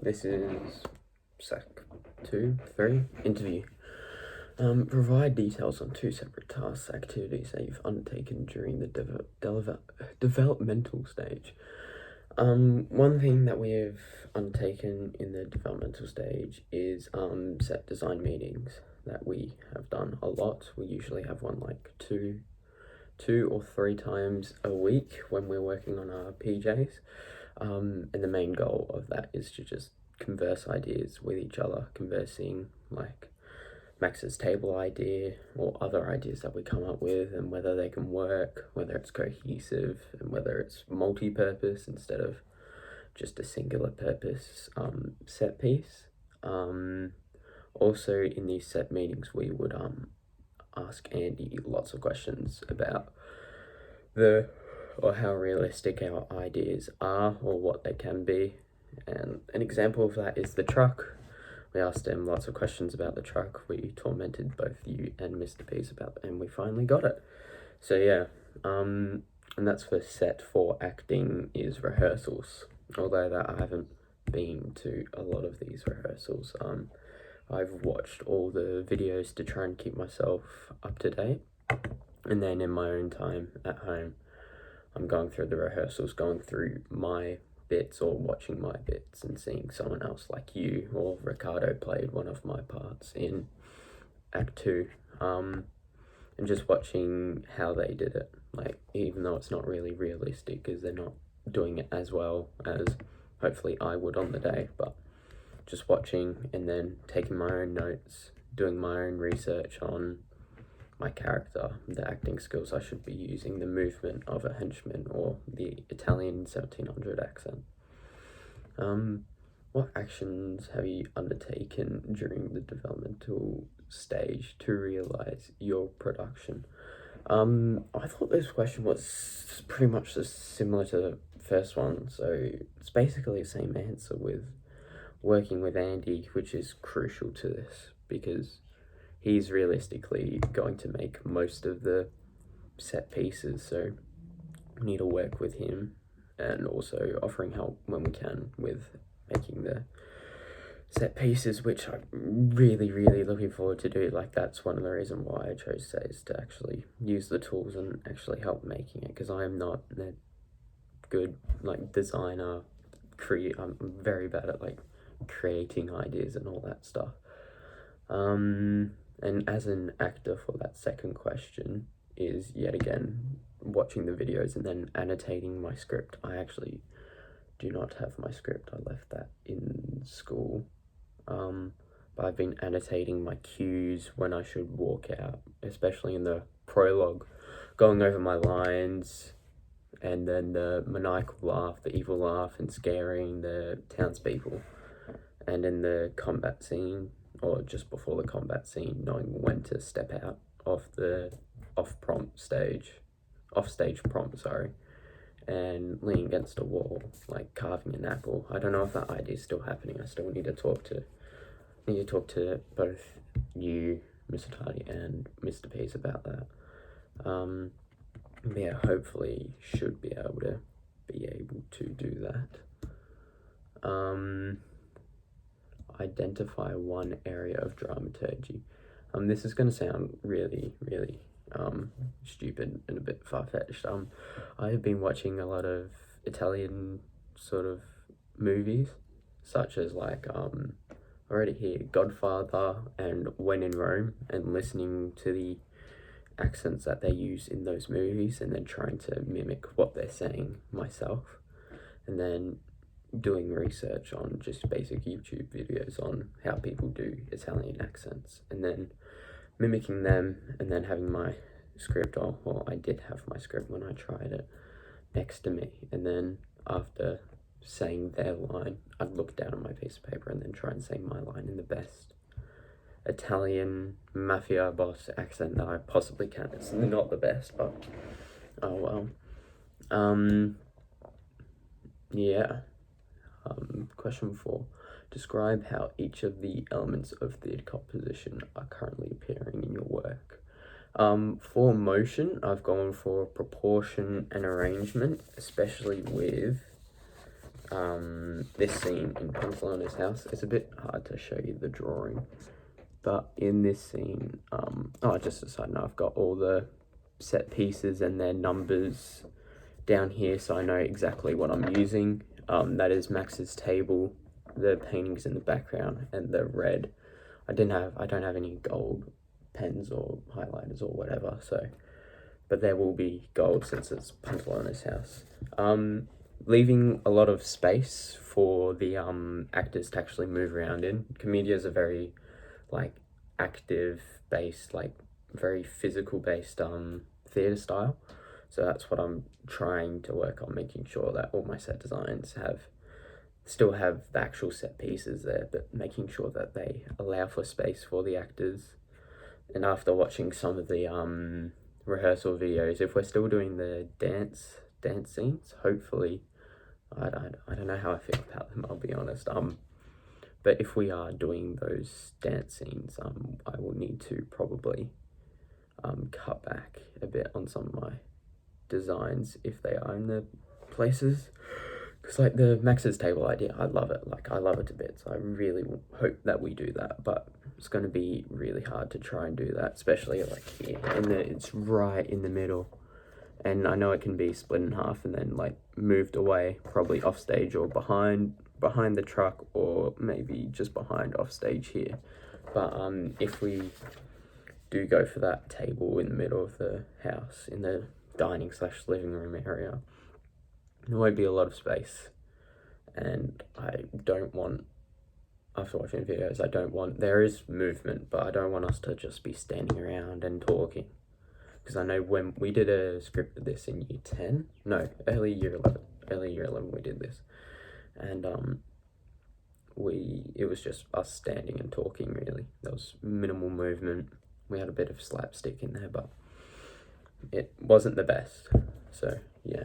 This is Sec 2, 3, interview. Provide details on two separate tasks, activities that you've undertaken during the developmental stage. One thing that we have undertaken in the developmental stage is set design meetings that we have done a lot. We usually have one like two or three times a week when we're working on our PJs. And the main goal of that is to just converse ideas with each other, conversing like Max's table idea or other ideas that we come up with, and whether they can work, whether it's cohesive, and whether it's multi-purpose instead of just a singular purpose set piece. Also in these set meetings we would ask Andy lots of questions about how realistic our ideas are or what they can be. And an example of that is the truck. We asked him lots of questions about the truck. We tormented both you and Mr. Pease about it, and we finally got it. So yeah, and that's for set 4. Acting is rehearsals. Although that I haven't been to a lot of these rehearsals. I've watched all the videos to try and keep myself up to date, and then in my own time at home I'm going through the rehearsals, going through my bits or watching my bits and seeing someone else like you or Ricardo played one of my parts in Act 2, and just watching how they did it, like even though it's not really realistic because they're not doing it as well as hopefully I would on the day, but just watching and then taking my own notes, doing my own research on my character, the acting skills I should be using, the movement of a henchman or the Italian 1700 accent. What actions have you undertaken during the developmental stage to realize your production? I thought this question was pretty much similar to the first one, so it's basically the same answer with working with Andy, which is crucial to this because he's realistically going to make most of the set pieces, so we need to work with him and also offering help when we can with making the set pieces, which I'm really looking forward to do. Like that's one of the reasons why I chose Says to actually use the tools and actually help making it, because I am not a good like designer. I'm very bad at like creating ideas and all that stuff. And as an actor for that second question is yet again watching the videos and then annotating my script. I actually do not have my script. I left that in school. But I've been annotating my cues when I should walk out, especially in the prologue, going over my lines, and then the maniacal laugh, the evil laugh, and scaring the townspeople. And in the combat scene, or just before the combat scene, knowing when to step out of the off-stage prompt, sorry, and leaning against a wall, like carving an apple. I don't know if that idea is still happening. I still need to talk to both you, Mr. Tardy, and Mr. Pease about that. Yeah, hopefully should be able to do that. Identify one area of dramaturgy. This is going to sound really stupid and a bit far-fetched. I have been watching a lot of Italian sort of movies, such as like already here Godfather and When in Rome, and listening to the accents that they use in those movies and then trying to mimic what they're saying myself, and then doing research on just basic YouTube videos on how people do Italian accents and then mimicking them, and then having my script, or I did have my script when I tried it, next to me, and then after saying their line I'd look down at my piece of paper and then try and say my line in the best Italian mafia boss accent that I possibly can. It's not the best, but oh well. Yeah. Question 4. Describe how each of the elements of the composition are currently appearing in your work. For motion, I've gone for proportion and arrangement, especially with this scene in Pantalona's house. It's a bit hard to show you the drawing, but in this scene, just a side note, I've got all the set pieces and their numbers down here, so I know exactly what I'm using. That is Max's table, the paintings in the background, and the red. I don't have any gold pens or highlighters or whatever, so, but there will be gold since it's Pantalona's house. Leaving a lot of space for the actors to actually move around in. Commedia is a very like active based, like very physical based theatre style. So that's what I'm trying to work on, making sure that all my set designs still have the actual set pieces there, but making sure that they allow for space for the actors. And after watching some of the rehearsal videos, if we're still doing the dance scenes, hopefully, I don't know how I feel about them, I'll be honest. But if we are doing those dance scenes, I will need to probably cut back a bit on some of my designs if they are in the places. Because like the Max's table idea, I love it. Like I love it to bits. I really hope that we do that, but it's going to be really hard to try and do that, especially like here it's right in the middle. And I know it can be split in half and then like moved away, probably off stage or behind the truck, or maybe just behind off stage here. But if we do go for that table in the middle of the house, in the dining / living room area, there won't be a lot of space. And I don't want, after watching videos, there is movement, but I don't want us to just be standing around and talking. Because I know when we did a script of this in year 10, no, early year 11 we did this. And it was just us standing and talking, really. There was minimal movement. We had a bit of slapstick in there, but it wasn't the best. So yeah.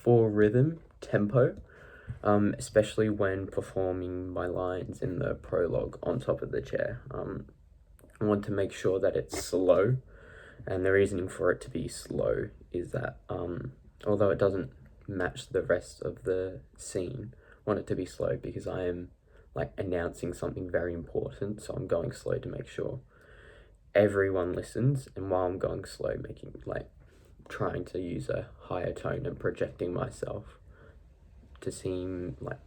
For rhythm, tempo, especially when performing my lines in the prologue on top of the chair, I want to make sure that it's slow. And the reasoning for it to be slow is that although it doesn't match the rest of the scene, I want it to be slow because I am like announcing something very important. So I'm going slow to make sure everyone listens. And while I'm going slow, trying to use a higher tone and projecting myself to seem like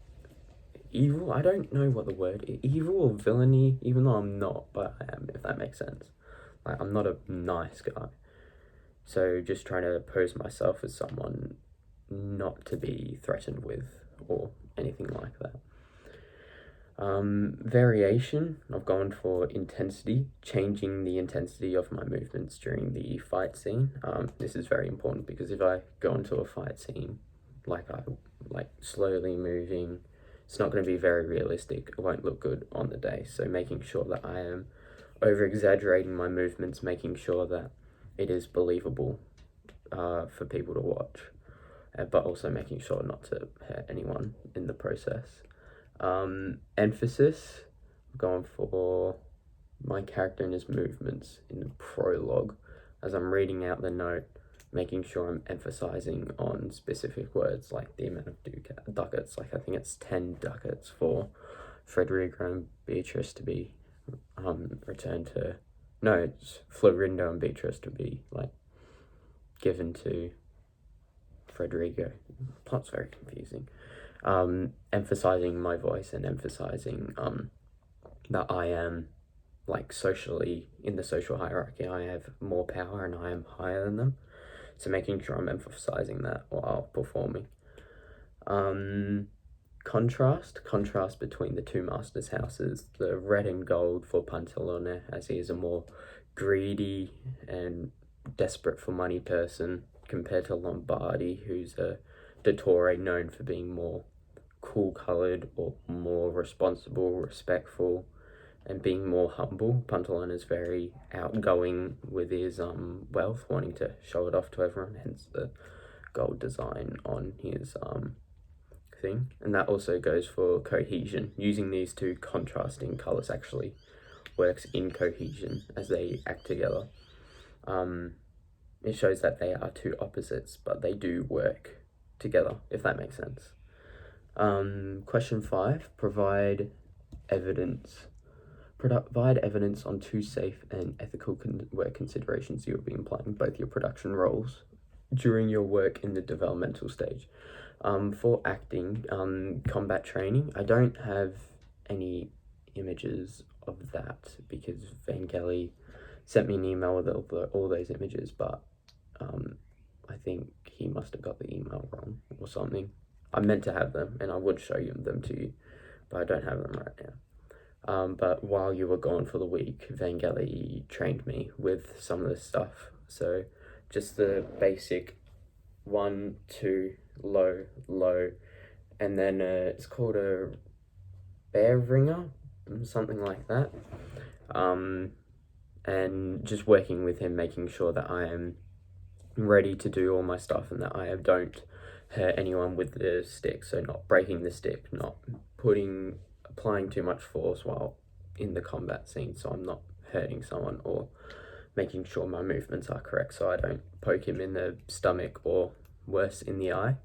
evil. I don't know what the word is, evil or villainy, even though I'm not, but I am, if that makes sense. Like, I'm not a nice guy. So just trying to pose myself as someone not to be threatened with or anything like that. Variation, I've gone for intensity, changing the intensity of my movements during the fight scene. This is very important because if I go into a fight scene, like slowly moving, it's not going to be very realistic. It won't look good on the day. So making sure that I am over-exaggerating my movements, making sure that it is believable for people to watch, but also making sure not to hurt anyone in the process. Emphasis, I'm going for my character and his movements in the prologue. As I'm reading out the note, making sure I'm emphasizing on specific words, like the amount of ducats. Like I think it's 10 ducats for Frederica and Beatrice to be returned to, no, it's Florindo and Beatrice to be like given to Frederico. Plot's very confusing. Emphasizing my voice and emphasizing that I am like socially, in the social hierarchy, I have more power and I am higher than them. So making sure I'm emphasizing that while performing. Contrast between the two masters' houses, the red and gold for Pantalone, as he is a more greedy and desperate for money person, compared to Lombardi, who's a dottore known for being more cool-coloured or more responsible, respectful, and being more humble. Pantalone is very outgoing with his wealth, wanting to show it off to everyone, hence the gold design on his thing. And that also goes for cohesion. Using these two contrasting colours actually works in cohesion as they act together. It shows that they are two opposites, but they do work together, if that makes sense. Question 5, provide evidence on two safe and ethical work considerations you will be implying both your production roles during your work in the developmental stage. For acting, combat training, I don't have any images of that because Vangelis sent me an email with all those images, but I think he must have got the email wrong or something. I meant to have them, and I would show them to you, but I don't have them right now. But while you were gone for the week, Vangelis trained me with some of this stuff. So just the basic 1, 2, low, low, and then it's called a bear ringer, something like that. And just working with him, making sure that I am ready to do all my stuff and that I don't hurt anyone with the stick. So not breaking the stick, not applying too much force while in the combat scene, so I'm not hurting someone, or making sure my movements are correct so I don't poke him in the stomach or worse, in the eye.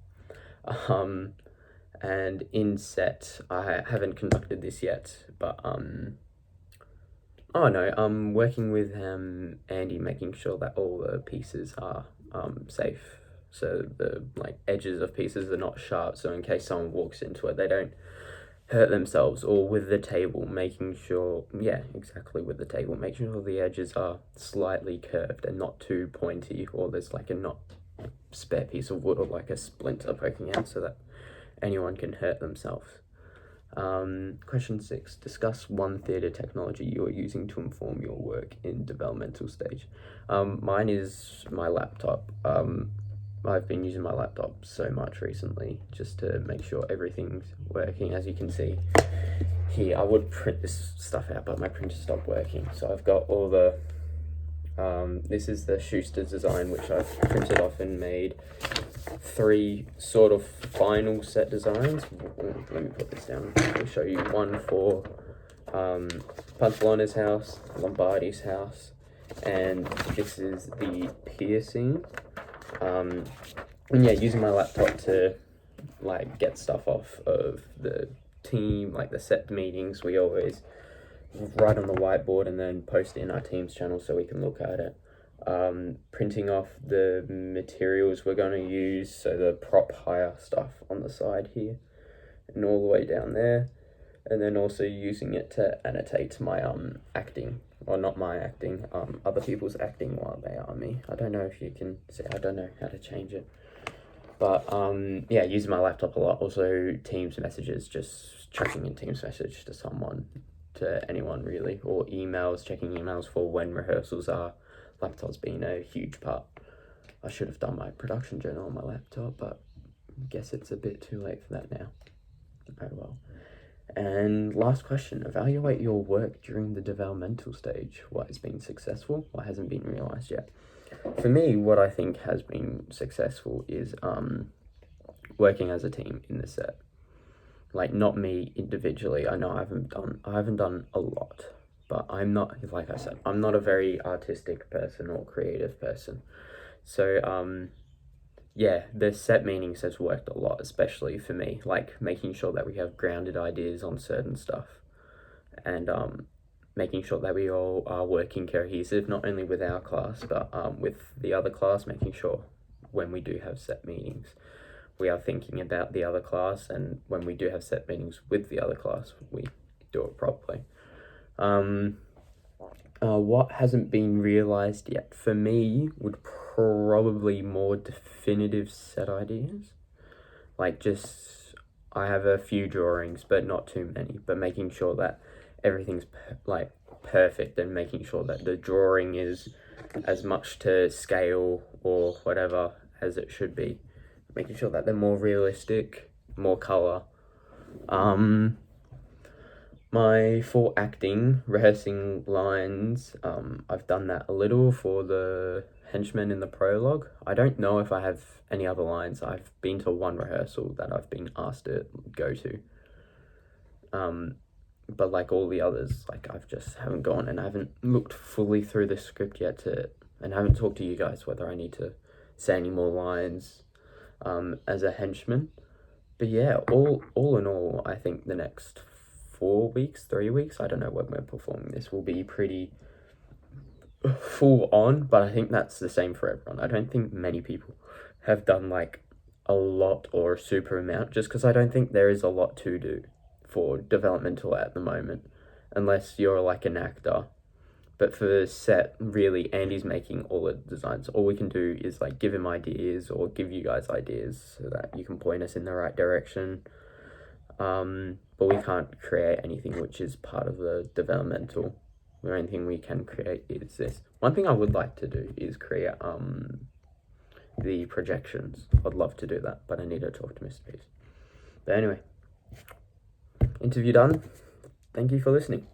And in set, I haven't conducted this yet, but I'm working with Andy, making sure that all the pieces are safe, so the edges of pieces are not sharp, so in case someone walks into it they don't hurt themselves. Or with the table, making sure with the table, making sure the edges are slightly curved and not too pointy, or there's a not spare piece of wood or a splinter poking out so that anyone can hurt themselves. Question 6, discuss one theatre technology you are using to inform your work in developmental stage. Mine is my laptop. I've been using my laptop so much recently just to make sure everything's working. As you can see here, I would print this stuff out, but my printer stopped working. So I've got all the, this is the Schuster design, which I've printed off and made 3 sort of final set designs. Let me put this down. I'll show you one for Pantalona's house, Lombardi's house, and this is the piercing. And using my laptop to get stuff off of the team, the set meetings, we always write on the whiteboard and then post it in our team's channel so we can look at it. Printing off the materials we're going to use, so the prop hire stuff on the side here and all the way down there, and then also using it to annotate my acting, or not my acting, other people's acting while they are me. I don't know if you can see, I don't know how to change it, but using my laptop a lot. Also Teams messages, just checking in Teams message to someone, to anyone really, or emails, checking emails for when rehearsals are. Laptop's been a huge part. I should have done my production journal on my laptop, but I guess it's a bit too late for that now. Oh well. And last question, evaluate your work during the developmental stage. What has been successful? What hasn't been realised yet? For me, what I think has been successful is working as a team in the set. Not me individually. I know I haven't done a lot, but I'm not, like I said, I'm not a very artistic person or creative person. So the set meetings has worked a lot, especially for me, making sure that we have grounded ideas on certain stuff, and making sure that we all are working cohesive, not only with our class, but with the other class, making sure when we do have set meetings, we are thinking about the other class, and when we do have set meetings with the other class, we do it properly. What hasn't been realised yet for me would probably more definitive set ideas. I have a few drawings, but not too many, but making sure that everything's perfect, and making sure that the drawing is as much to scale or whatever as it should be, making sure that they're more realistic, more colour. For acting, rehearsing lines, I've done that a little for the henchman in the prologue. I don't know if I have any other lines. I've been to one rehearsal that I've been asked to go to. But all the others, I just haven't gone, and I haven't looked fully through the script yet and I haven't talked to you guys whether I need to say any more lines as a henchman. But yeah, all in all, I think the next 4 weeks, 3 weeks, I don't know when we're performing this, will be pretty full on, but I think that's the same for everyone. I don't think many people have done like a lot or a super amount, just because I don't think there is a lot to do for developmental at the moment, unless you're like an actor. But for the set, really, Andy's making all the designs. All we can do is like give him ideas or give you guys ideas so that you can point us in the right direction. But we can't create anything which is part of the developmental. The only thing we can create is this. One thing I would like to do is create the projections. I'd love to do that, but I need to talk to Mr. Peace. But anyway, interview done. Thank you for listening.